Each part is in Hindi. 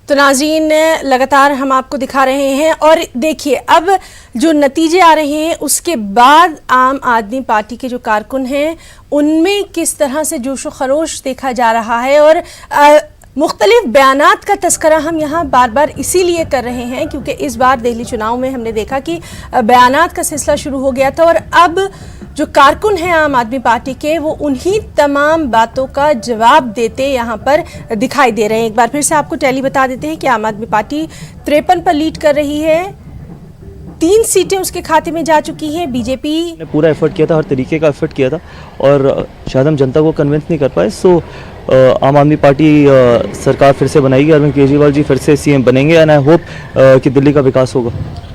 तो नाज़रीन, लगातार हम आपको दिखा रहे हैं और देखिए अब जो नतीजे आ रहे हैं उसके बाद आम आदमी पार्टी के जो कारकुन हैं उनमें किस तरह से जोश व खरोश देखा जा रहा है। और मुख्तलिफ बयानात का तस्करा हम यहाँ बार बार इसीलिए कर रहे हैं क्योंकि इस बार दिल्ली चुनाव में हमने देखा कि बयानात का सिलसिला शुरू हो गया था और अब जो कारकुन हैं आम आदमी पार्टी के वो उन्हीं तमाम बातों का जवाब देते यहाँ पर दिखाई दे रहे हैं। एक बार फिर से आपको टैली बता देते हैं कि आम आदमी पार्टी 53 पर लीड कर रही है, 3 सीटें उसके खाते में जा चुकी हैं। बीजेपी ने पूरा एफर्ट किया था, हर तरीके का एफर्ट किया था और शायद हम जनता को कन्विंस नहीं कर पाए। सो आम आदमी पार्टी सरकार फिर से बनाएगी, अरविंद केजरीवाल जी फिर से सीएम बनेंगे एंड आई होप कि दिल्ली का विकास होगा।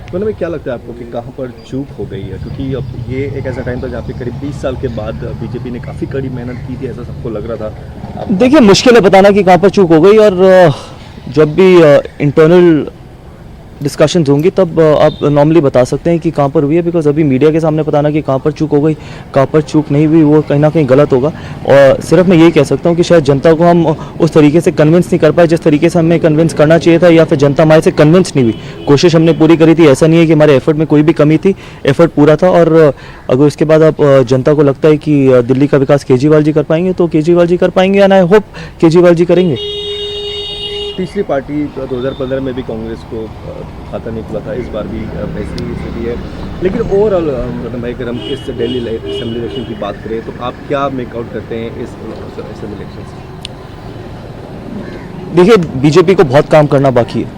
मतलब में क्या लगता है आपको कि कहाँ पर चूक हो गई है, क्योंकि अब ये एक ऐसा टाइम था जहाँ पे करीब 20 साल के बाद बीजेपी ने काफ़ी कड़ी मेहनत की थी, ऐसा सबको लग रहा था। देखिए मुश्किल है बताना कि कहाँ पर चूक हो गई और जब भी इंटरनल डिस्कशंस होंगी तब आप नॉर्मली बता सकते हैं कि कहाँ पर हुई है, बिकॉज अभी मीडिया के सामने बताना कि कहाँ पर चूक हो गई कहाँ पर चूक नहीं हुई वो कहीं ना कहीं गलत होगा। और सिर्फ मैं यही कह सकता हूँ कि शायद जनता को हम उस तरीके से कन्विंस नहीं कर पाए जिस तरीके से हमें कन्विंस करना चाहिए था, या फिर जनता हमारे से कन्विंस नहीं हुई। कोशिश हमने पूरी करी थी, ऐसा नहीं है कि हमारे एफर्ट में कोई भी कमी थी, एफर्ट पूरा था। और अगर उसके बाद आप जनता को लगता है कि दिल्ली का विकास केजरीवाल जी कर पाएंगे तो केजरीवाल जी कर पाएंगे and I hope Kejriwal ji करेंगे। तीसरी पार्टी 2015 में भी कांग्रेस को खाता नहीं खुला था, इस बार भी ऐसी ही स्थिति है। लेकिन ओवरऑल अगर हम इस दिल्ली असेंबली इलेक्शन की बात करें तो आप क्या मेकआउट करते हैं इस असेंबली इलेक्शन से? देखिए बीजेपी को बहुत काम करना बाकी है,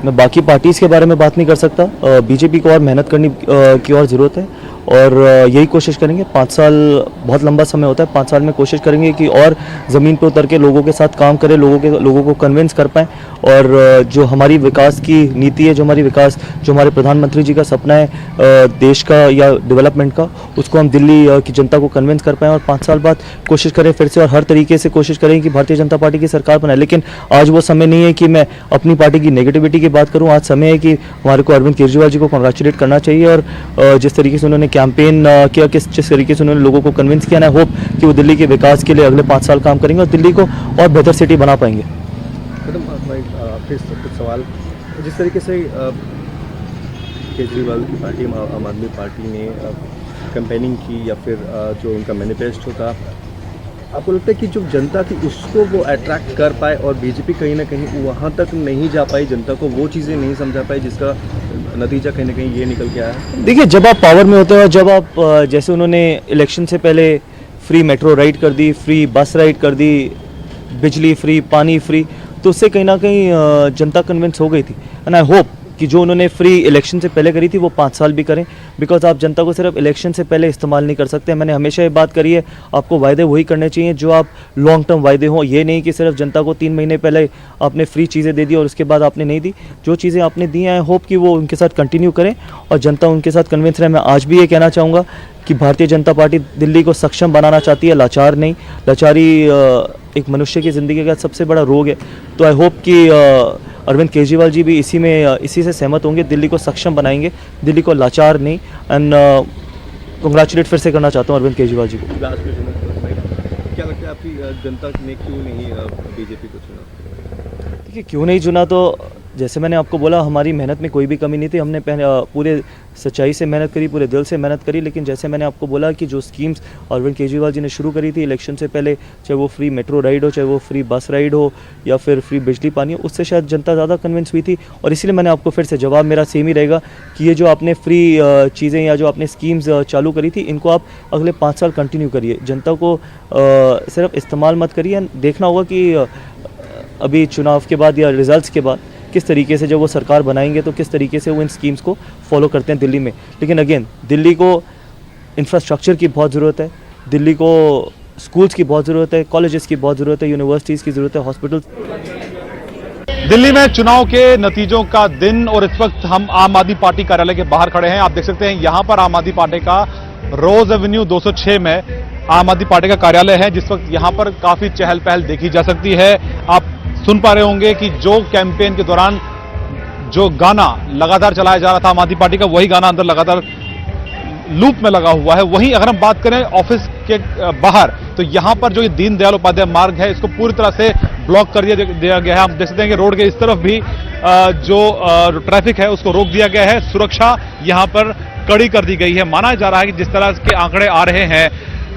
मैं बाकी पार्टीज़ के बारे में बात नहीं कर सकता। बीजेपी को और मेहनत करने की और ज़रूरत है और यही कोशिश करेंगे। 5 साल बहुत लंबा समय होता है, 5 साल में कोशिश करेंगे कि और ज़मीन पर उतर के लोगों के साथ काम करें, लोगों को कन्विंस कर पाएँ और जो हमारी विकास की नीति है, जो हमारे प्रधानमंत्री जी का सपना है देश का या डेवलपमेंट का, उसको हम दिल्ली की जनता को कन्विंस कर पाएँ और 5 साल बाद कोशिश करें फिर से और हर तरीके से कोशिश करें कि भारतीय जनता पार्टी की सरकार बनाए। लेकिन आज वो समय नहीं है कि मैं अपनी पार्टी की नेगेटिविटी की बात करूँ। आज समय है कि हमारे को अरविंद केजरीवाल जी को कॉन्ग्रेचुलेट करना चाहिए और जिस तरीके से उन्होंने कैंपेन किया, जिस तरीके से उन्होंने लोगों को कन्विंस किया, ना होप कि वो दिल्ली के विकास के लिए अगले 5 साल काम करेंगे और दिल्ली को और बेहतर सिटी बना पाएंगे। फिर कुछ सवाल, जिस तरीके से केजरीवाल की पार्टी आम आदमी पार्टी ने कैंपेनिंग की या फिर जो उनका मैनिफेस्टो था, आपको लगता है कि जो जनता थी उसको वो अट्रैक्ट कर पाए और बीजेपी कहीं ना कहीं वहाँ तक नहीं जा पाई, जनता को वो चीज़ें नहीं समझा पाई जिसका नतीजा कहीं ना कहीं ये निकल के आया? देखिए जब आप पावर में होते हो, जब आप जैसे उन्होंने इलेक्शन से पहले फ्री मेट्रो राइड कर दी, फ्री बस राइड कर दी, बिजली फ्री, पानी फ्री, तो उससे कहीं ना कहीं जनता कन्विंस हो गई थी। एंड आई होप कि जो उन्होंने फ्री इलेक्शन से पहले करी थी वो 5 साल भी करें, बिकॉज आप जनता को सिर्फ इलेक्शन से पहले इस्तेमाल नहीं कर सकते। मैंने हमेशा ये बात करी है, आपको वायदे वही करने चाहिए जो आप लॉन्ग टर्म वायदे हों। ये नहीं कि सिर्फ जनता को 3 महीने पहले आपने फ्री चीज़ें दे दी और उसके बाद आपने नहीं दी। जो चीज़ें आपने दी हैं, होप कि वो उनके साथ कंटिन्यू करें और जनता उनके साथ कन्विंस रहे। मैं आज भी ये कहना चाहूँगा कि भारतीय जनता पार्टी दिल्ली को सक्षम बनाना चाहती है, लाचार नहीं। लाचारी एक मनुष्य की ज़िंदगी का सबसे बड़ा रोग है। तो आई होप कि अरविंद केजरीवाल जी भी इसी से सहमत होंगे, दिल्ली को सक्षम बनाएंगे, दिल्ली को लाचार नहीं। एंड कंग्रेचुलेट फिर से करना चाहता हूँ अरविंद केजरीवाल जी को। क्या लगता है आपकी जनता ने क्यों नहीं बीजेपी को चुना? देखिए क्यों नहीं चुना, तो जैसे मैंने आपको बोला हमारी मेहनत में कोई भी कमी नहीं थी। हमने पूरे सच्चाई से मेहनत करी, पूरे दिल से मेहनत करी। लेकिन जैसे मैंने आपको बोला कि जो स्कीम्स अरविंद केजरीवाल जी ने शुरू करी थी इलेक्शन से पहले, चाहे वो फ्री मेट्रो राइड हो, चाहे वो फ्री बस राइड हो या फिर फ्री बिजली पानी हो, उससे शायद जनता ज़्यादा कन्विंस हुई थी। और इसलिए मैंने आपको फिर से जवाब मेरा सेम ही रहेगा कि ये जो आपने फ्री चीज़ें या जो आपने स्कीम्स चालू करी थी इनको आप अगले 5 साल कंटिन्यू करिए। जनता को सिर्फ इस्तेमाल मत करिए। देखना होगा कि अभी चुनाव के बाद या रिजल्ट्स के बाद किस तरीके से जब वो सरकार बनाएंगे तो किस तरीके से वो इन स्कीम्स को फॉलो करते हैं दिल्ली में। लेकिन अगेन दिल्ली को इंफ्रास्ट्रक्चर की बहुत ज़रूरत है, दिल्ली को स्कूल्स की बहुत ज़रूरत है, कॉलेजेस की बहुत ज़रूरत है, यूनिवर्सिटीज़ की ज़रूरत है, हॉस्पिटल्स। दिल्ली में चुनाव के नतीजों का दिन और इस वक्त हम आम आदमी पार्टी कार्यालय के बाहर खड़े हैं। आप देख सकते हैं यहां पर आम आदमी पार्टी का रोज एवेन्यू 206 में आम आदमी पार्टी का कार्यालय है, जिस वक्त यहां पर काफी चहल पहल देखी जा सकती है। आप सुन पा रहे होंगे कि जो कैंपेन के दौरान जो गाना लगातार चलाया जा रहा था आम आदमी पार्टी का, वही गाना अंदर लगातार लूप में लगा हुआ है। वहीं अगर हम बात करें ऑफिस के बाहर, तो यहां पर जो ये दीनदयाल उपाध्याय मार्ग है इसको पूरी तरह से ब्लॉक कर दिया गया है। हम देख सकते हैं कि रोड के इस तरफ भी जो ट्रैफिक है उसको रोक दिया गया है। सुरक्षा यहां पर कड़ी कर दी गई है। माना जा रहा है कि जिस तरह के आंकड़े आ रहे हैं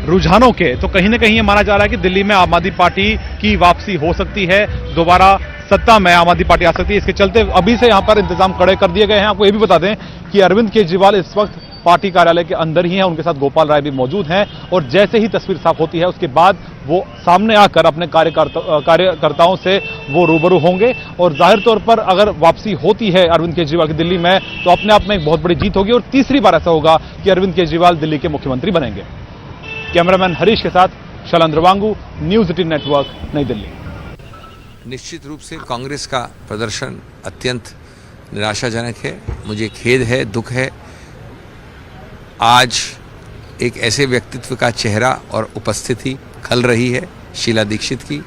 रुझानों के, तो कहीं ना कहीं ये माना जा रहा है कि दिल्ली में आम आदमी पार्टी की वापसी हो सकती है, दोबारा सत्ता में आम आदमी पार्टी आ सकती है। इसके चलते अभी से यहां पर इंतजाम कड़े कर दिए गए हैं। आपको ये भी बता दें कि अरविंद केजरीवाल इस वक्त पार्टी कार्यालय के अंदर ही हैं, उनके साथ गोपाल राय भी मौजूद हैं और जैसे ही तस्वीर साफ होती है उसके बाद वो सामने आकर अपने कार्यकर्ताओं से वो रूबरू होंगे। और जाहिर तौर पर अगर वापसी होती है अरविंद केजरीवाल की दिल्ली में, तो अपने आप में एक बहुत बड़ी जीत होगी और तीसरी बार ऐसा होगा कि अरविंद केजरीवाल दिल्ली के मुख्यमंत्री बनेंगे। कैमरामैन हरीश के साथ शैलेंद्र वांगू, न्यूज़ 18 नेटवर्क, नई दिल्ली। निश्चित रूप से कांग्रेस का प्रदर्शन अत्यंत निराशाजनक है। मुझे खेद है, दुख है। आज एक ऐसे व्यक्तित्व का चेहरा और उपस्थिति खल रही है, शीला दीक्षित की।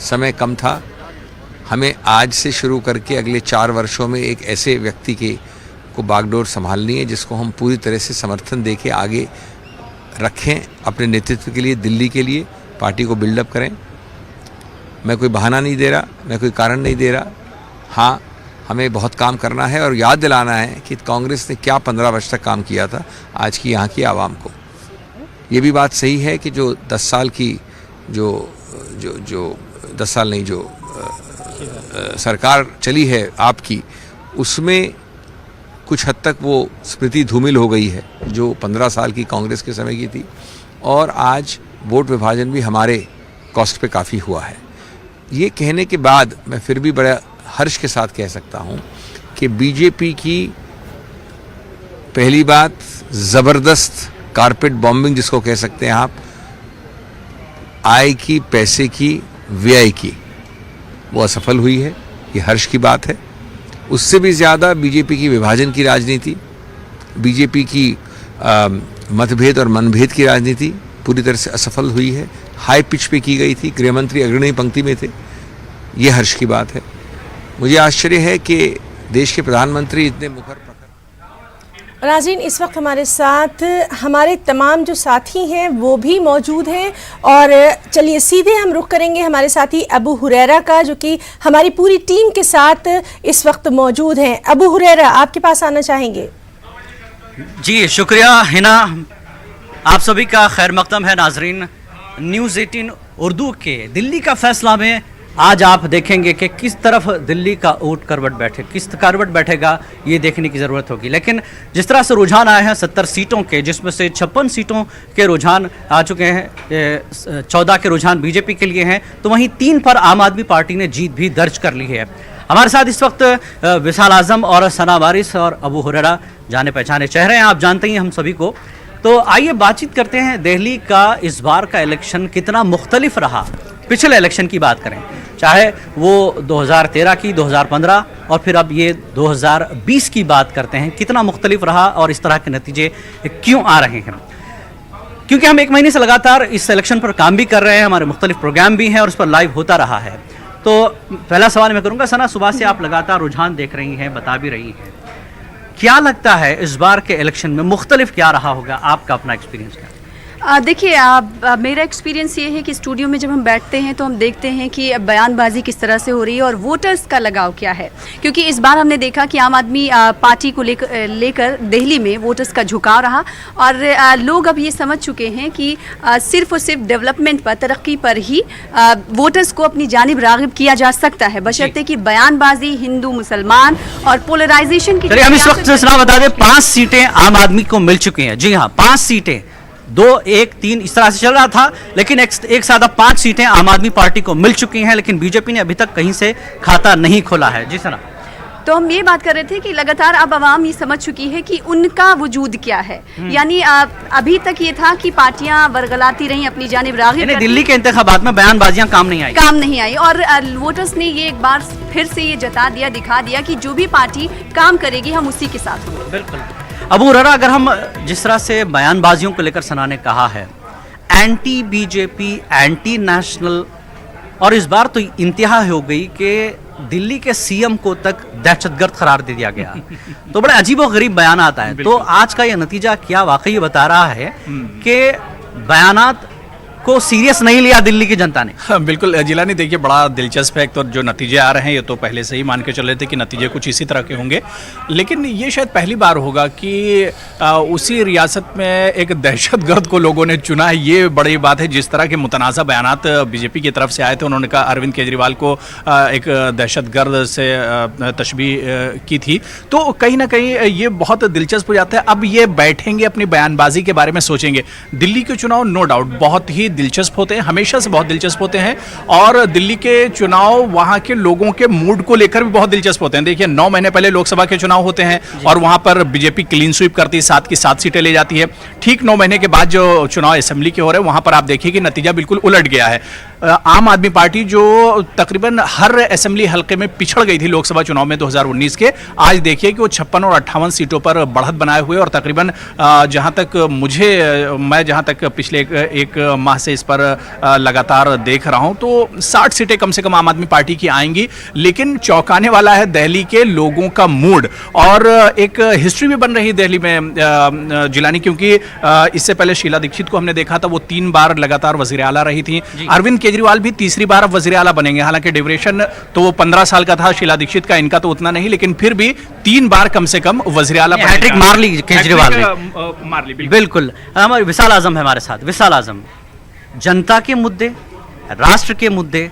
समय कम था, हमें आज से शुरू करके अगले 4 वर्षों में एक ऐसे व्यक्ति को बागडोर संभालनी है जिसको हम पूरी तरह से समर्थन देके आगे रखें अपने नेतृत्व के लिए, दिल्ली के लिए, पार्टी को बिल्डअप करें। मैं कोई बहाना नहीं दे रहा, मैं कोई कारण नहीं दे रहा। हाँ, हमें बहुत काम करना है और याद दिलाना है कि कांग्रेस ने क्या 15 वर्ष तक काम किया था आज की यहाँ की आवाम को। ये भी बात सही है कि जो 10 साल की जो 10 साल नहीं जो सरकार चली है आपकी, उसमें कुछ हद तक वो स्मृति धूमिल हो गई है जो 15 साल की कांग्रेस के समय की थी। और आज वोट विभाजन भी हमारे कॉस्ट पे काफ़ी हुआ है। ये कहने के बाद मैं फिर भी बड़ा हर्ष के साथ कह सकता हूँ कि बीजेपी की पहली बात ज़बरदस्त कारपेट बॉम्बिंग जिसको कह सकते हैं आप, आय की, पैसे की, व्यय की, वो असफल हुई है। ये हर्ष की बात है। उससे भी ज़्यादा बीजेपी की विभाजन की राजनीति, बीजेपी की मतभेद और मनभेद की राजनीति पूरी तरह से असफल हुई है। हाई पिच पे की गई थी, गृहमंत्री अग्रणी पंक्ति में थे। ये हर्ष की बात है। मुझे आश्चर्य है कि देश के प्रधानमंत्री इतने मुखर प्रखर। नाज़रीन, इस वक्त हमारे साथ हमारे तमाम जो साथी हैं वो भी मौजूद हैं और चलिए सीधे हम रुख करेंगे हमारे साथी अबू हुरैरा का, जो कि हमारी पूरी टीम के साथ इस वक्त मौजूद हैं। अबू हुरैरा, आपके पास आना चाहेंगे? जी शुक्रिया हिना, आप सभी का खैर मकदम है। नाजरीन, न्यूज़ 18 उर्दू के दिल्ली का फैसला में आज आप देखेंगे कि किस तरफ दिल्ली का ऊँट करवट बैठे, किस करवट बैठेगा, ये देखने की ज़रूरत होगी। लेकिन जिस तरह से रुझान आए हैं 70 सीटों के, जिसमें से 56 सीटों के रुझान आ चुके हैं, 14 के रुझान बीजेपी के लिए हैं, तो वहीं 3 पर आम आदमी पार्टी ने जीत भी दर्ज कर ली है। हमारे साथ इस वक्त विशाल आजम और सना वारिस और अबू हुरैरा जाने पहचाने चेहरे हैं, आप जानते ही हम सभी को। तो आइए बातचीत करते हैं दिल्ली का इस बार का इलेक्शन कितना मुख्तलिफ रहा। पिछले इलेक्शन की बात करें, चाहे वो 2013 की, 2015 और फिर अब ये 2020 की बात करते हैं, कितना मुख्तलिफ रहा और इस तरह के नतीजे क्यों आ रहे हैं। क्योंकि हम 1 महीने से लगातार इस इलेक्शन पर काम भी कर रहे हैं, हमारे मुख्तलिफ प्रोग्राम भी हैं और उस पर लाइव होता रहा है। तो पहला सवाल मैं करूँगा, सना, सुबह से आप लगातार रुझान देख रही हैं, बता भी रही हैं, क्या लगता है इस बार के इलेक्शन में मुख्तलिफ क्या रहा होगा? आपका अपना एक्सपीरियंस क्या? देखिए, मेरा एक्सपीरियंस ये है कि स्टूडियो में जब हम बैठते हैं तो हम देखते हैं कि बयानबाजी किस तरह से हो रही है और वोटर्स का लगाव क्या है। क्योंकि इस बार हमने देखा कि आम आदमी पार्टी को लेकर दिल्ली में वोटर्स का झुकाव रहा और लोग अब ये समझ चुके हैं कि सिर्फ और सिर्फ डेवलपमेंट पर, तरक्की पर ही वोटर्स को अपनी जानिब राग़िब किया जा सकता है, बशर्ते कि बयानबाजी, हिंदू मुसलमान और पोलराइजेशन की। चलिए हम इस वक्त सलाह बता दें, 5 सीटें आम आदमी को मिल चुकी हैं। जी हाँ, 5 सीटें, 2, 1, 3 इस तरह से चल रहा था, लेकिन एक साथ अब 5 सीटें आम आदमी पार्टी को मिल चुकी हैं, लेकिन बीजेपी ने अभी तक कहीं से खाता नहीं खोला है। जी सना। तो हम ये बात कर रहे थे कि लगातार अब आवाम ये समझ चुकी है कि उनका वजूद क्या है। यानी अभी तक ये था कि पार्टियां वरगलाती रहीं, अपनी जानिब राग़िब। दिल्ली के इंतखाबात में बयानबाजियां काम नहीं आई और वोटर्स ने ये एक बार फिर से ये जता दिया, दिखा दिया कि जो भी पार्टी काम करेगी हम उसी के साथ होंगे। बिल्कुल। अबू हुरैरा, अगर हम जिस तरह से बयानबाजियों को लेकर सना ने कहा है, एंटी बीजेपी, एंटी नेशनल, और इस बार तो इंतहा हो गई कि दिल्ली के सीएम को तक दहशतगर्द करार दे दिया गया। तो बड़े अजीबोगरीब बयान आता है। तो आज का यह नतीजा क्या वाकई बता रहा है कि बयानात को सीरियस नहीं लिया दिल्ली की जनता ने? हाँ, बिल्कुल जिलानी, देखिए बड़ा दिलचस्प है। तो जो नतीजे आ रहे हैं ये तो पहले से ही मान के चल रहे थे कि नतीजे कुछ इसी तरह के होंगे, लेकिन ये शायद पहली बार होगा कि उसी रियासत में एक दहशतगर्द को लोगों ने चुना है। ये बड़ी बात है। जिस तरह के मुतनाज़ा बयानात बीजेपी की तरफ से आए थे, उन्होंने कहा अरविंद केजरीवाल को एक दहशतगर्द से तशबीह की थी, तो कहीं ना कहीं ये बहुत दिलचस्प हो जाता है। अब ये बैठेंगे अपनी बयानबाजी के बारे में सोचेंगे। दिल्ली के चुनाव नो डाउट बहुत ही दिलचस्प होते हैं, हमेशा से बहुत दिलचस्प होते हैं, और दिल्ली के चुनाव वहाँ के लोगों के मूड को लेकर भी बहुत दिलचस्प होते हैं। देखिए 9 महीने पहले लोकसभा के चुनाव होते हैं और वहाँ पर बीजेपी क्लीन स्वीप करती है, 7 की 7 सीटें ले जाती है। ठीक 9 महीने के बाद जो चुनाव असेंबली के हो रहे हैं वहाँ पर आप देखिए कि नतीजा बिल्कुल उलट गया है। आम आदमी पार्टी जो तकरीबन हर असेंबली हल्के में पिछड़ गई थी लोकसभा चुनाव में 2019 के, आज देखिए कि वो 56 और 58 सीटों पर बढ़त बनाए हुए, और तकरीबन मैं जहां तक पिछले एक माह से इस पर लगातार देख रहा हूं तो 60 सीटें कम से कम आम आदमी पार्टी की आएंगी। लेकिन चौंकाने वाला है दिल्ली के लोगों का मूड, और एक हिस्ट्री भी बन रही दिल्ली में जिलानी, क्योंकि इससे पहले शीला दीक्षित को हमने देखा था, वो 3 बार लगातार वजीर आला रही थी। अरविंद केजरीवाल भी तीसरी बार अब वजीर आला बनेंगे। हालांकि ड्यूरेशन तो वो 15 साल का था शीला दीक्षित का, इनका तो उतना नहीं, लेकिन फिर भी 3 बार कम से कम वजीर आला हैट्रिक मार ली केजरीवाल ने। बिल्कुल। हमारे विशाल आजम है हमारे साथ। विशाल आजम, जनता के मुद्दे, राष्ट्र के मुद्दे,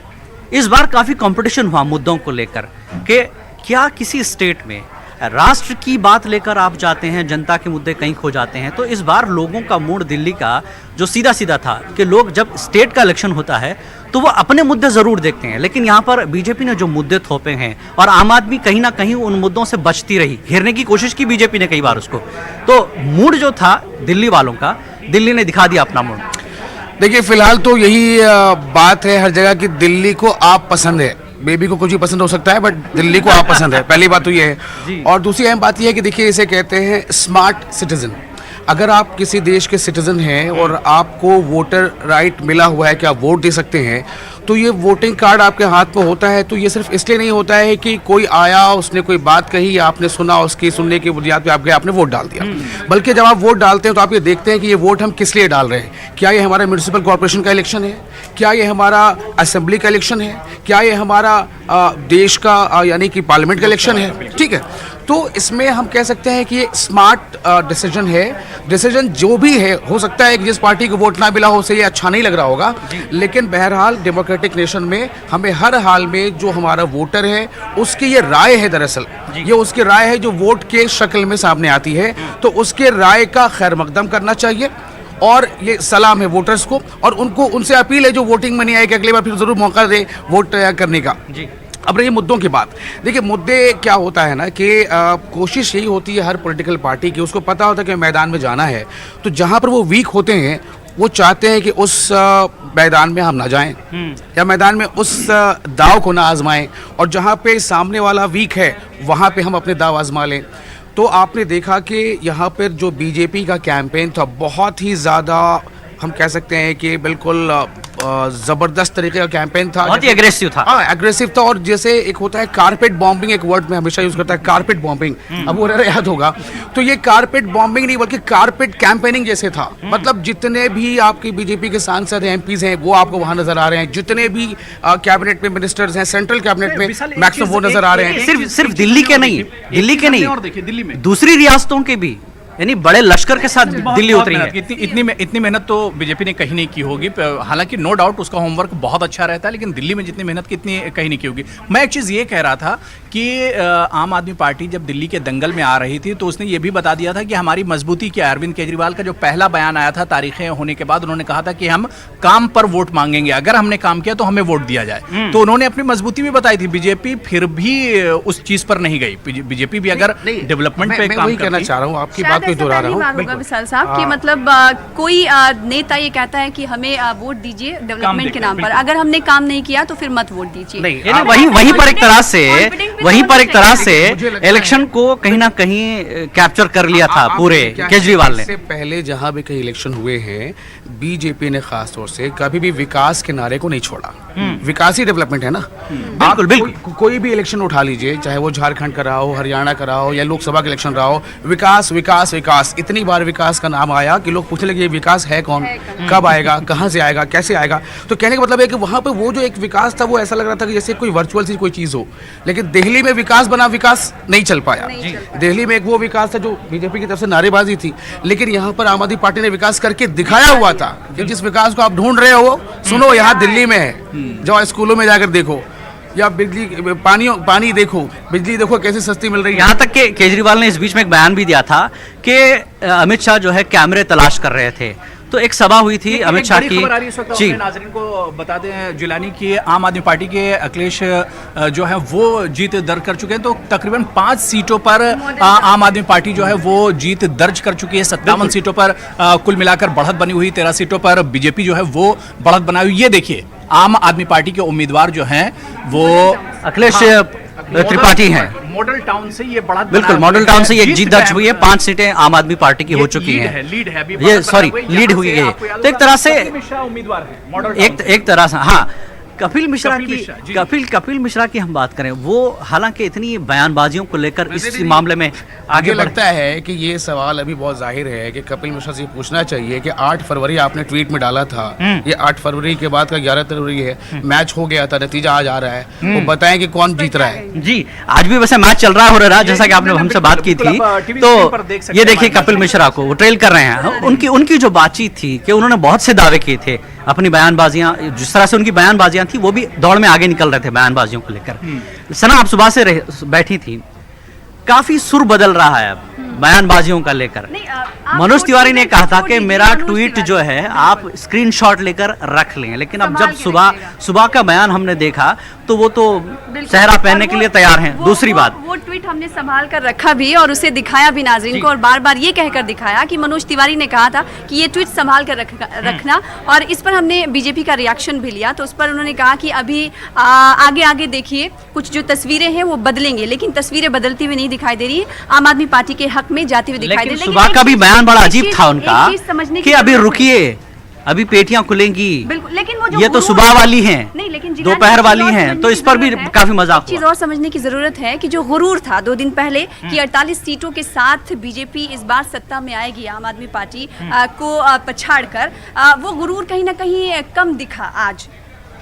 इस बार काफी कंपटीशन हुआ मुद्दों को लेकर कि क्या किसी स्टेट में राष्ट्र की बात लेकर आप जाते हैं, जनता के मुद्दे कहीं खो जाते हैं। तो इस बार लोगों का मूड दिल्ली का जो सीधा सीधा था कि लोग जब स्टेट का इलेक्शन होता है तो वो अपने मुद्दे जरूर देखते हैं, लेकिन यहाँ पर बीजेपी ने जो मुद्दे थोपे हैं और आम आदमी कहीं ना कहीं उन मुद्दों से बचती रही, घेरने की कोशिश की बीजेपी ने कई बार उसको, तो मूड जो था दिल्ली वालों का, दिल्ली ने दिखा दिया अपना मूड। देखिए फिलहाल तो यही बात है हर जगह कि दिल्ली को आप पसंद है। बेबी को कुछ भी पसंद हो सकता है, बट दिल्ली को आप पसंद है। पहली बात तो ये है, और दूसरी अहम बात ये है कि देखिए इसे कहते हैं स्मार्ट सिटीजन। अगर आप किसी देश के सिटीजन हैं और आपको वोटर राइट मिला हुआ है कि आप वोट दे सकते हैं, तो ये वोटिंग कार्ड आपके हाथ में होता है, तो ये सिर्फ इसलिए नहीं होता है कि कोई आया, उसने कोई बात कही, आपने सुना, उसकी सुनने की बुनियाद पे आप गए, आपने वोट डाल दिया। बल्कि जब आप वोट डालते हैं तो आप ये देखते हैं कि ये वोट हम किस लिए डाल रहे हैं। क्या ये हमारा म्यूनिसिपल कॉर्पोरेशन का इलेक्शन है? क्या ये हमारा असेंबली का इलेक्शन है? क्या ये हमारा देश का यानी कि पार्लियामेंट का इलेक्शन है? ठीक है, तो इसमें हम कह सकते हैं कि ये स्मार्ट डिसीजन है। डिसीजन जो भी है, हो सकता है कि जिस पार्टी को वोट ना मिला हो उसे ये अच्छा नहीं लग रहा होगा, लेकिन बहरहाल डेमोक्रेटिक नेशन में हमें हर हाल में जो हमारा वोटर है उसकी ये राय है, दरअसल ये उसकी राय है जो वोट के शक्ल में सामने आती है, तो उसके राय का खैर मकदम करना चाहिए। और ये सलाम है वोटर्स को, और उनसे अपील है जो वोटिंग में नहीं आए कि अगली बार फिर जरूर मौका दे वोट करने का। अब रही मुद्दों की बात, देखिए मुद्दे क्या होता है ना कि कोशिश यही होती है हर पॉलिटिकल पार्टी की, उसको पता होता है कि मैदान में जाना है, तो जहाँ पर वो वीक होते हैं वो चाहते हैं कि उस मैदान में हम ना जाएं या मैदान में उस दाव को ना आजमाएं, और जहाँ पे सामने वाला वीक है वहाँ पे हम अपने दाव आजमा लें। तो आपने देखा कि यहाँ पर जो बीजेपी का कैंपेन था बहुत ही ज़्यादा, हम कह सकते हैं कि बिल्कुल जबरदस्त तरीके का कैंपेन था, बहुत ही एग्रेसिव था। हाँ एग्रेसिव था, और जैसे एक होता है कारपेट बॉम्बिंग, एक वर्ड में हमेशा यूज करता है कारपेट बॉम्बिंग, अब वो याद होगा, तो ये कारपेट बॉम्बिंग नहीं बल्कि कारपेट कैंपेनिंग जैसे था। मतलब जितने भी आपकी बीजेपी के सांसद हैं, एमपीज हैं, वो आपको वहां नजर आ रहे हैं, जितने भी कैबिनेट में मिनिस्टर्स हैं, सेंट्रल कैबिनेट में मैक्सिमम वो नजर आ रहे हैं। सिर्फ दिल्ली के नहीं, दिल्ली के नहीं, और देखिए दिल्ली में दूसरी रियासतों के भी, यानी बड़े लश्कर के साथ दिल्ली उतरी है। इतनी मेहनत तो बीजेपी ने कहीं नहीं की होगी, हालांकि नो डाउट उसका होमवर्क बहुत अच्छा रहता है, लेकिन दिल्ली में जितनी मेहनत की इतनी कहीं नहीं की होगी। मैं एक चीज़ ये कह रहा था कि आम आदमी पार्टी जब दिल्ली के दंगल में आ रही थी तो उसने ये भी बता दिया था कि हमारी मजबूती क्या है। अरविंद केजरीवाल का जो पहला बयान आया था तारीखें होने के बाद, उन्होंने कहा था कि हम काम पर वोट मांगेंगे, अगर हमने काम किया तो हमें वोट दिया जाए। तो उन्होंने अपनी मजबूती भी बताई थी। बीजेपी फिर भी उस चीज पर नहीं गई। बीजेपी भी अगर डेवलपमेंट पे काम करना चाह रहा हूँ, आपकी बात को दोहरा रहा हूँ विशाल साहब कि मतलब कोई नेता ये कहता है कि हमें वोट दीजिए डेवलपमेंट के नाम पर, अगर हमने काम नहीं किया तो फिर मत वोट दीजिए। वहीं पर एक तरह से वहीं पर एक तरह से इलेक्शन को कहीं ना कहीं कैप्चर कर लिया था पूरे केजरीवाल ने। इससे पहले जहां भी कई इलेक्शन हुए हैं, बीजेपी ने खास तौर से कभी भी विकास के नारे को नहीं छोड़ा। विकास ही डेवलपमेंट है ना। बिल्कुल बिल्कुल। कोई भी इलेक्शन उठा लीजिए, चाहे वो झारखंड का रहा हो, हरियाणा का रहा हो या लोकसभा का इलेक्शन रहा हो, विकास विकास विकास, इतनी बार विकास का नाम आया कि लोग पूछने लगे ये विकास है कौन, कब आएगा, कहाँ से आएगा, कैसे आएगा। तो कहने का मतलब है कि वहाँ पे वो जो एक विकास था वो ऐसा लग रहा था कि जैसे कोई वर्चुअल सी कोई चीज़ हो। लेकिन दिल्ली में विकास बना, विकास नहीं चल पाया। दिल्ली में एक वो विकास था जो बीजेपी की तरफ से नारेबाजी थी, लेकिन यहाँ पर आम आदमी पार्टी ने विकास करके दिखाया हुआ था कि जिस विकास को आप ढूंढ रहे हो सुनो यहाँ दिल्ली में है। जाओ स्कूलों में जाकर देखो, या बिजली पानी देखो, बिजली देखो कैसे सस्ती मिल रही है। यहाँ तक कि केजरीवाल ने इस बीच में एक बयान भी दिया था कि अमित शाह जो है कैमरे तलाश कर रहे थे। तो एक सभा हुई थी अमित शाह की। जी, नाजरीन को बता दें जिलानी की आम आदमी पार्टी के अखिलेश जो है वो जीत दर्ज कर चुके हैं। तो तकरीबन 5 सीटों पर आम आदमी पार्टी जो है वो जीत दर्ज कर चुकी है। 57 सीटों पर कुल मिलाकर बढ़त बनी हुई, 13 सीटों पर बीजेपी जो है वो बढ़त बनाई हुई। ये देखिए आम आदमी पार्टी के उम्मीदवार जो हैं वो अखिलेश त्रिपाठी हैं। मॉडल टाउन से ये बढ़त, बिल्कुल मॉडल टाउन से ये जीत दर्ज हुई है। 5 सीटें आम आदमी पार्टी की हो चुकी हैं। लीड है अभी, ये सॉरी लीड हुई है। तो एक तरह से उम्मीदवार है मॉडल एक तरह से हाँ कपिल मिश्रा की हम बात करें, वो हालांकि इतनी बयानबाजियों को लेकर इस मामले में आगे लगता है कि ये सवाल अभी बहुत जाहिर है कि कपिल मिश्रा से पूछना चाहिए कि 8 फरवरी आपने ट्वीट में डाला था, ये 8 फरवरी के बाद का 11 फरवरी है, मैच हो गया था, नतीजा आज आ रहा है, वो बताएं कि कौन जीत रहा है। जी आज भी वैसे मैच चल रहा हो रहा है, जैसा कि आपने हमसे बात की थी। तो ये देखिए कपिल मिश्रा को वो ट्रेल कर रहे हैं। उनकी जो बातचीत थी कि उन्होंने बहुत से दावे किए थे, अपनी बयानबाजियां जिस तरह से उनकी बयानबाजियां थी वो भी दौड़ में आगे निकल रहे थे बयानबाजियों को लेकर। सना आप सुबह से बैठी थी, काफी सुर बदल रहा है अब बयानबाजियों का लेकर। मनोज तिवारी ने कहा था कि मेरा ट्वीट जो है आप स्क्रीनशॉट लेकर रख लें, लेकिन अब जब सुबह का बयान हमने देखा तो वो तो चेहरा पहनने के लिए तैयार हैं। दूसरी बात, वो ट्वीट हमने संभाल कर रखा भी और उसे दिखाया भी नाज़रीन को, और बार बार ये कहकर दिखाया कि मनोज तिवारी ने कहा था कि ये ट्वीट संभाल कर रखना। और इस पर हमने बीजेपी का रिएक्शन भी लिया, तो उस पर उन्होंने कहा कि अभी आगे देखिए कुछ जो तस्वीरें हैं वो बदलेंगे, लेकिन तस्वीरें बदलती हुई नहीं दिखाई दे रही, आम आदमी पार्टी के हक में जाती हुई दिखाई दे रही। सुबह का भी बयान बड़ा अजीब था उनका कि अभी रुकिए, अभी पेटियां खुलेंगी, लेकिन वो जो ये तो सुबह वाली हैं, नहीं लेकिन दोपहर वाली हैं, तो इस पर भी काफी मजाक हुआ। चीज और समझने की जरूरत है कि जो गुरूर था 2 दिन पहले कि 48 सीटों के साथ बीजेपी इस बार सत्ता में आएगी आम आदमी पार्टी को पछाड़कर, वो गुरूर कहीं ना कहीं कम दिखा आज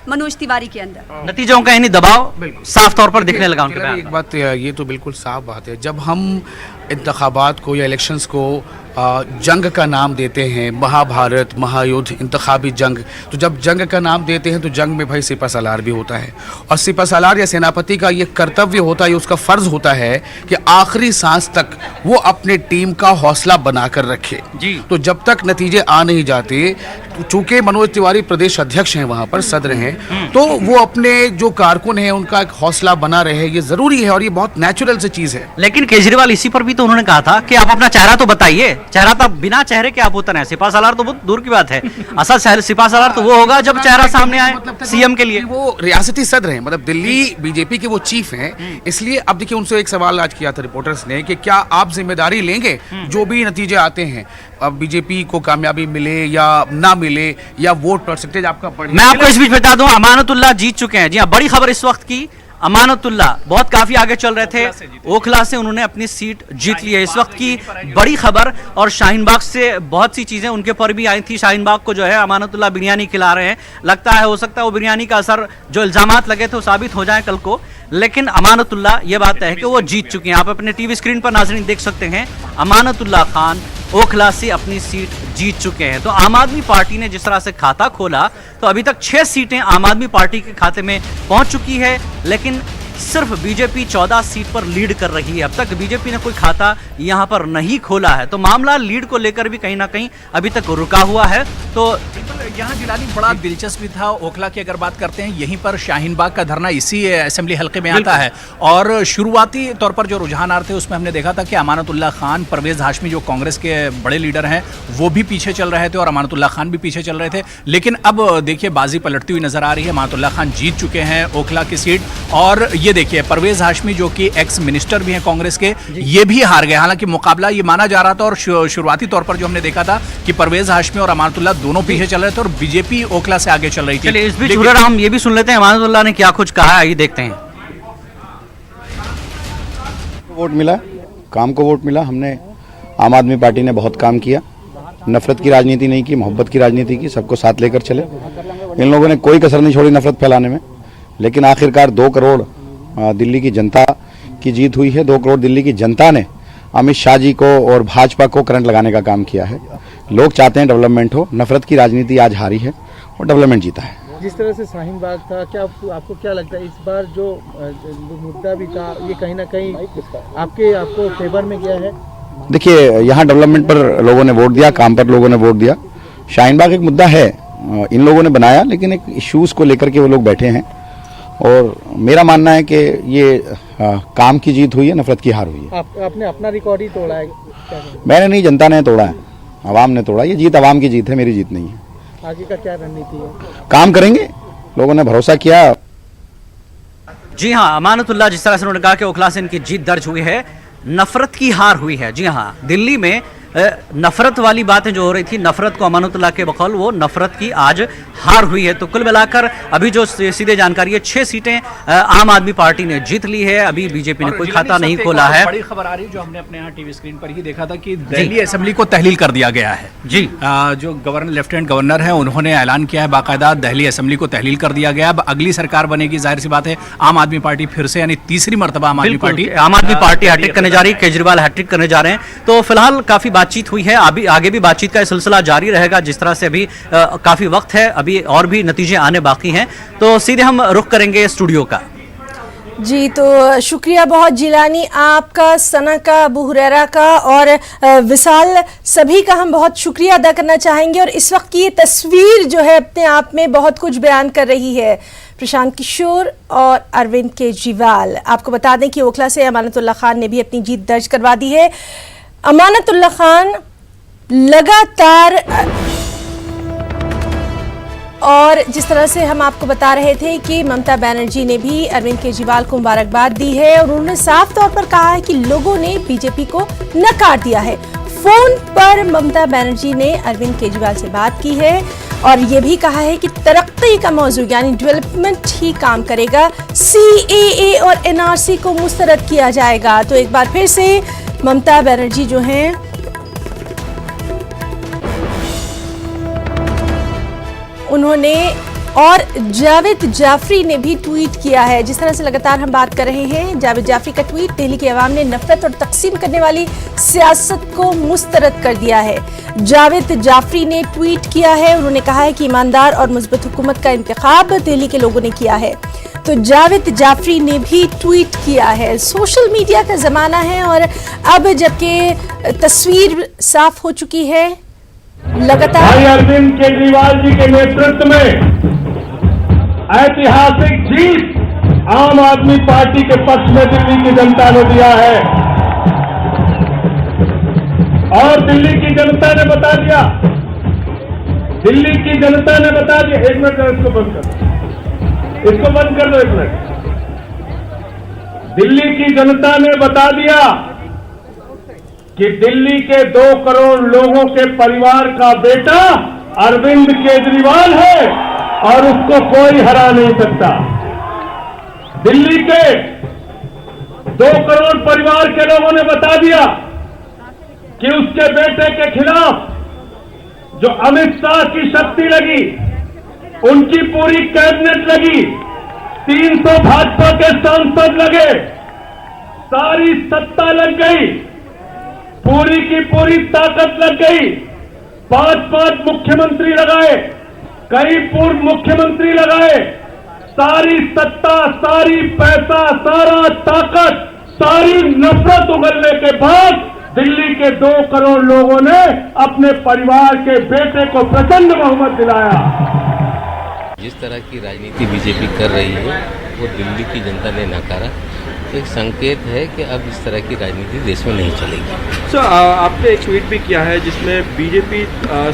मनोज तिवारी के अंदर। नतीजों का यानी दबाव साफ तौर पर दिखने लगा उनके बयान। एक बात ये तो बिल्कुल साफ बात है, जब हम इंतखाबात को या इलेक्शंस को जंग का नाम देते हैं, महाभारत, महायुद्ध, इंतखाबी जंग, तो जब जंग का नाम देते हैं तो जंग में भाई सिपा सलार भी होता है, और सिपा सलार या सेनापति का ये कर्तव्य होता है, उसका फ़र्ज़ होता है कि आखिरी सांस तक वो अपने टीम का हौसला बनाकर रखे। जी। तो जब तक नतीजे आ नहीं जाते, चूँकि मनोज तिवारी प्रदेश अध्यक्ष हैं, वहाँ पर सदर हैं, तो वो अपने जो कारकुन हैं उनका एक हौसला बना रहे, ये ज़रूरी है और ये बहुत नेचुरल से चीज़ है। लेकिन केजरीवाल इसी पर भी तो उन्होंने कहा था कि आप अपना चेहरा तो बताइए, चेहरा तो बिना चेहरे के आप उतर हैं, सिपा सलार तो बहुत दूर की बात है, असल सिपा सलार तो वो होगा जब चेहरा सामने आए सीएम के लिए। वो रियासती सदर हैं, मतलब दिल्ली बीजेपी के वो चीफ हैं, इसलिए अब देखिए उनसे एक सवाल आज किया था रिपोर्टर्स ने कि क्या आप जिम्मेदारी लेंगे जो भी नतीजे आते हैं, अब बीजेपी को कामयाबी मिले या ना मिले या वोट परसेंटेज आपका बढ़े। मैं आपको इस बीच बता दूं अमानतुल्लाह जीत चुके हैं। जी हाँ, बड़ी खबर इस वक्त की, अमानतुल्लाह बहुत काफी आगे चल रहे थे, ओखला से उन्होंने अपनी सीट जीत ली है, इस वक्त की बड़ी खबर। और शाहीन बाग से बहुत सी चीजें उनके पर भी आई थी। शाहीन बाग को जो है अमानतुल्लाह बिरयानी खिला रहे हैं, लगता है हो सकता है वो बिरयानी का असर जो इल्जामात लगे थे वो साबित हो जाए कल को, लेकिन अमानतुल्लाह ये बात है कि वो जीत चुके हैं। आप अपने टीवी स्क्रीन पर नाज़रीन देख सकते हैं, अमानतुल्लाह खान ओखला से अपनी सीट जीत चुके हैं। तो आम आदमी पार्टी ने जिस तरह से खाता खोला तो अभी तक 6 सीटें आम आदमी पार्टी के खाते में पहुंच चुकी है, लेकिन सिर्फ बीजेपी 14 सीट पर लीड कर रही है। अब तक बीजेपी ने कोई खाता यहां पर नहीं खोला है, तो मामला लीड को लेकर भी कहीं ना कहीं अभी तक रुका हुआ है। तो यहाँ जिलानी बड़ा दिलचस्पी था ओखला की अगर बात करते हैं, यहीं पर शाहीन बाग का धरना इसी असेंबली हल्के में आता है, और शुरुआती तौर पर जो रुझान आ रहे थे उसमें हमने देखा था कि अमानतुल्लाह खान, परवेज हाशमी जो कांग्रेस के बड़े लीडर हैं वो भी पीछे चल रहे थे और अमानतुल्लाह खान भी पीछे चल रहे थे। लेकिन अब देखिए बाजी पलटती हुई नजर आ रही है, अमानतुल्लाह खान जीत चुके हैं ओखला की सीट, और ये देखिए परवेज हाशमी जो कि एक्स मिनिस्टर भी हैं कांग्रेस के, ये भी हार गए। हालांकि मुकाबला ये माना जा रहा था और शुरुआती तौर पर जो हमने देखा था कि परवेज हाशमी और अमानतुल्लाह दोनों पीछे चल रहे थे और बीजेपी ओखला से आगे चल रही थी। चलिए इस बीच हम ये भी सुन लेते हैं अमानतुल्लाह ने क्या कुछ कहा है, ये देखते हैं। वोट मिला, काम को वोट मिला। हमने आम आदमी पार्टी ने बहुत काम किया, नफरत की राजनीति नहीं की, मोहब्बत की राजनीति की, सबको साथ लेकर चले। इन लोगों ने कोई कसर नहीं छोड़ी नफरत फैलाने में, लेकिन आखिरकार 2 करोड़ दिल्ली की जनता की जीत हुई है। 2 करोड़ दिल्ली की जनता ने अमित शाह जी को और भाजपा को करंट लगाने का काम किया है। लोग चाहते हैं डेवलपमेंट हो, नफरत की राजनीति आज हारी है और डेवलपमेंट जीता है। जिस तरह से शाहीन बाग था, क्या आपको क्या लगता है इस बार जो मुद्दा भी था ये कहीं ना कहीं आपको फेवर में गया है? देखिए, यहाँ डेवलपमेंट पर लोगों ने वोट दिया, काम पर लोगों ने वोट दिया। शाहीन बाग एक मुद्दा है, इन लोगों ने बनाया, लेकिन एक इश्यूज को लेकर के वो लोग बैठे हैं और मेरा मानना है कि ये काम की जीत हुई है, नफरत की हार हुई है। आपने अपना रिकॉर्ड ही तोड़ा है? मैंने नहीं, जनता ने तोड़ा है, आवाम ने तोड़ा। ये जीत आवाम की जीत है, मेरी जीत नहीं है। आगे का क्या रणनीति है? काम करेंगे, लोगों ने भरोसा किया। जी हाँ, अमानतुल्लाह जिस तरह से उन्होंने कहा कि ओखला से इनकी जीत दर्ज हुई है, नफरत की हार हुई है। जी हाँ, दिल्ली में नफरत वाली बातें जो हो रही थी, नफरत को अमानतुल्लाह के बकौल वो नफरत की आज हार हुई है। तो कुल मिलाकर अभी जो सीधे जानकारी है, 6 सीटें आम आदमी पार्टी ने जीत ली है। अभी बीजेपी ने कोई खाता नहीं खोला है। बड़ी खबर आ रही है जो हमने अपने यहाँ टीवी स्क्रीन पर ही देखा था कि दिल्ली असेंबली को तहलील कर दिया गया है। जी, जो लेफ्टिनेंट गवर्नर है उन्होंने ऐलान किया है बाकायदा, दिल्ली असेंबली को तहलील कर दिया गया। अब अगली सरकार बनेगी, जाहिर सी बात है आम आदमी पार्टी फिर से, यानी तीसरी मर्तबा आम आदमी पार्टी हैट्रिक करने जा रही है, केजरीवाल हैट्रिक करने जा रहे हैं। तो फिलहाल काफी बातचीत हुई है, अभी आगे भी बातचीत का सिलसिला जारी रहेगा। जिस तरह से अभी काफी वक्त है, अभी और भी नतीजे आने बाकी हैं। तो सीधे हम रुख करेंगे स्टूडियो का। जी, तो शुक्रिया बहुत जिलानी आपका, सना का, अबू हुरैरा का और विशाल, सभी का हम बहुत शुक्रिया अदा करना चाहेंगे। और इस वक्त की ये तस्वीर जो है अपने आप में बहुत कुछ बयान कर रही है। प्रशांत किशोर और अरविंद केजरीवाल, आपको बता दें कि ओखला से अमानतुल्लाह खान ने भी अपनी जीत दर्ज करवा दी है। अमानतुल्लाह खान लगातार, और जिस तरह से हम आपको बता रहे थे कि ममता बनर्जी ने भी अरविंद केजरीवाल को मुबारकबाद दी है और उन्होंने साफ तौर पर कहा है कि लोगों ने बीजेपी को नकार दिया है। फोन पर ममता बनर्जी ने अरविंद केजरीवाल से बात की है और ये भी कहा है कि तरक्की का मौजू यानी डेवलपमेंट ही काम करेगा, CAA और NRC को मुस्तरद किया जाएगा। तो एक बार फिर से ममता बनर्जी जो हैं उन्होंने, और जावेद जाफरी ने भी ट्वीट किया है। जिस तरह से लगातार हम बात कर रहे हैं, जावेद जाफरी का ट्वीट, दिल्ली के अवाम ने नफरत और तकसीम करने वाली सियासत को मुस्तरद कर दिया है। जावेद जाफरी ने ट्वीट किया है, उन्होंने कहा है कि ईमानदार और मुस्बत हुकूमत का इंतखाब दिल्ली के लोगों ने किया है। तो जावेद जाफरी ने भी ट्वीट किया है। सोशल मीडिया का ज़माना है और अब जबकि तस्वीर साफ हो चुकी है, लगातार अरविंद केजरीवाल जी के नेतृत्व में ऐतिहासिक जीत आम आदमी पार्टी के पक्ष में दिल्ली की जनता ने दिया है और दिल्ली की जनता ने बता दिया, दिल्ली की जनता ने बता दिया। 1 मिनट, इसको बंद कर दो, इसको बंद कर दो 1 मिनट। दिल्ली की जनता ने बता दिया कि दिल्ली के 2 करोड़ लोगों के परिवार का बेटा अरविंद केजरीवाल है और उसको कोई हरा नहीं सकता। दिल्ली के 2 करोड़ परिवार के लोगों ने बता दिया कि उसके बेटे के खिलाफ जो अमित शाह की शक्ति लगी, उनकी पूरी कैबिनेट लगी, 300 भाजपा के सांसद लगे, सारी सत्ता लग गई, पूरी की पूरी ताकत लग गई। 5-5 मुख्यमंत्री लगाए, कई पूर्व मुख्यमंत्री लगाए, सारी सत्ता, सारी पैसा, सारा ताकत, सारी नफरत उगलने के बाद दिल्ली के 2 करोड़ लोगों ने अपने परिवार के बेटे को प्रचंड बहुमत दिलाया। जिस तरह की राजनीति बीजेपी कर रही है वो दिल्ली की जनता ने नकारा, एक संकेत है कि अब इस तरह की राजनीति देश में नहीं चलेगी। आपने एक ट्वीट भी किया है जिसमें बीजेपी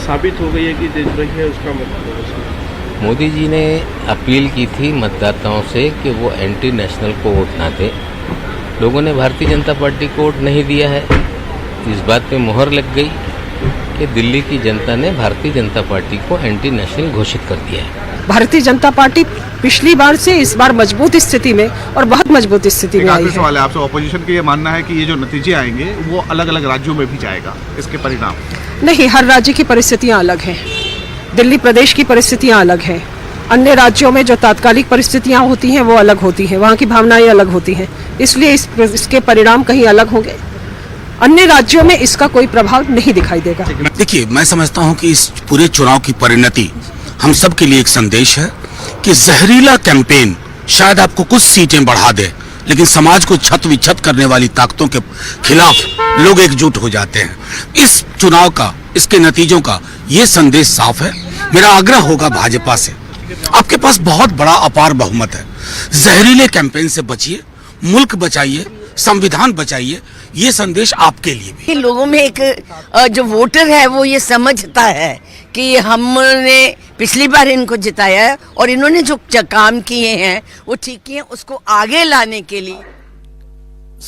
साबित हो गई है कि देशद्रोही है, उसका मतलब मोदी जी ने अपील की थी मतदाताओं से कि वो एंटी नेशनल को वोट ना दें। लोगों ने भारतीय जनता पार्टी को वोट नहीं दिया है। इस बात पे मुहर लग गई कि दिल्ली की जनता ने भारतीय जनता पार्टी को एंटी नेशनल घोषित कर दिया है। भारतीय जनता पार्टी पिछली बार से इस बार मजबूत स्थिति में और बहुत मजबूत स्थिति में आई है। सवाल है आपसे, ऑपोजिशन के ये मानना है कि ये जो नतीजे आएंगे वो अलग अलग राज्यों में भी जाएगा, इसके परिणाम? नहीं, हर राज्य की परिस्थितियां अलग हैं। दिल्ली प्रदेश की परिस्थितियां अलग हैं। अन्य राज्यों में जो तात्कालिक परिस्थितियां होती हैं वो अलग होती हैं, वहाँ की भावनाएं अलग होती हैं, इसलिए इसके परिणाम कहीं अलग होंगे। अन्य राज्यों में इसका कोई प्रभाव नहीं दिखाई देगा। देखिए, मैं समझता हूं कि इस पूरे चुनाव की परिणति हम सब के लिए एक संदेश है कि जहरीला कैंपेन शायद आपको कुछ सीटें बढ़ा दे, लेकिन समाज को छत विछत करने वाली ताकतों के खिलाफ लोग एकजुट हो जाते हैं। इस चुनाव का, इसके नतीजों का ये संदेश साफ है। मेरा आग्रह होगा भाजपा से, आपके पास बहुत बड़ा अपार बहुमत है, जहरीले कैंपेन से बचिए, मुल्क बचाइए, संविधान बचाइए। ये संदेश आपके लिए भी। लोगों में एक जो वोटर है वो ये समझता है कि हमने पिछली बार इनको जिताया है और इन्होंने जो काम किए हैं वो ठीक किए हैं, उसको आगे लाने के लिए